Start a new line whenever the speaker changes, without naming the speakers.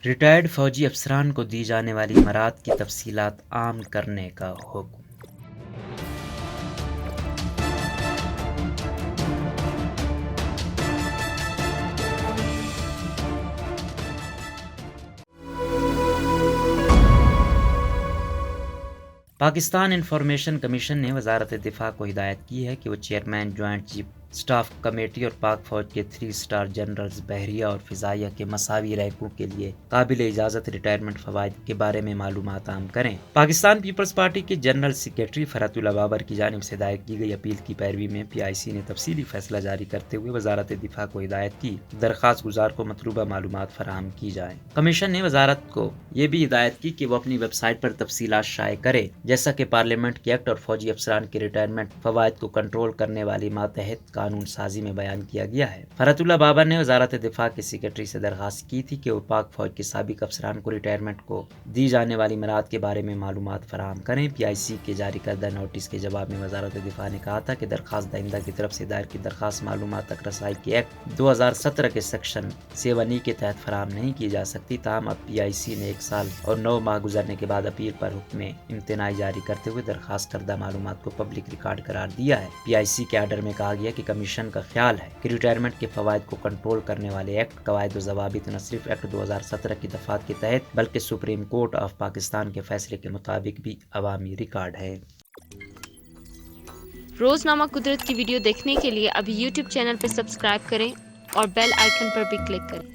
Retired فوجی افسران کو دی جانے والی امارات کی تفصیلات عام کرنے کا حکم۔ پاکستان انفارمیشن کمیشن نے وزارت دفاع کو ہدایت کی ہے کہ وہ chairman joint chief staff committee اور پاک فوج کے 3 اسٹار جنرلز بحریہ اور فضائیہ کے مساوی رینکوں کے لیے قابل اجازت ریٹائرمنٹ فوائد کے بارے میں معلومات عام کریں۔ پاکستان پیپلز پارٹی کے جنرل سیکریٹری فرحت اللہ بابر کی جانب سے دائر کی گئی اپیل کی پیروی میں PIC نے تفصیلی فیصلہ جاری کرتے ہوئے وزارت دفاع کو ہدایت کی درخواست گزار کو مطلوبہ معلومات فراہم کی جائیں۔ کمیشن نے وزارت کو یہ بھی ہدایت کی کہ وہ اپنی ویب سائٹ پر تفصیلات شائع کرے، جیسا کہ پارلیمنٹ کے ایکٹ اور فوجی افسران کے ریٹائرمنٹ فوائد کو کنٹرول کرنے والی ماتحت قانون سازی میں بیان کیا گیا ہے۔ فرحت اللہ بابر نے وزارت دفاع کے سیکریٹری سے درخواست کی تھی کہ وہ پاک فوج کے سابق افسران کو ریٹائرمنٹ کو دی جانے والی امارات کے بارے میں معلومات فراہم کریں۔ PIC کے جاری کردہ نوٹس کے جواب میں وزارت دفاع نے کہا تھا کہ درخواست دہندہ کی طرف سے دائر کی درخواست معلومات تک رسائی کے ایکٹ 2017 کے سیکشن 7E کے تحت فراہم نہیں کی جا سکتی، تاہم اب PIC نے 1 سال اور 9 ماہ گزرنے کے بعد اپیل پر حکم امتناعی جاری کرتے ہوئے درخواست کردہ معلومات کو پبلک ریکارڈ قرار دیا ہے۔ PIC کے آرڈر میں کہا گیا کہ کمیشن کا خیال ہے کہ ریٹائرمنٹ کے فوائد کو کنٹرول کرنے والے ایکٹ، قواعد و ضوابط نہ صرف ایکٹ 2017 کی دفعات کے تحت بلکہ سپریم کورٹ آف پاکستان کے فیصلے کے مطابق بھی عوامی ریکارڈ ہے۔
روزنامہ قدرت کی ویڈیو دیکھنے کے لیے ابھی YouTube چینل پر سبسکرائب کریں اور بیل آئیکن پر بھی کلک کریں۔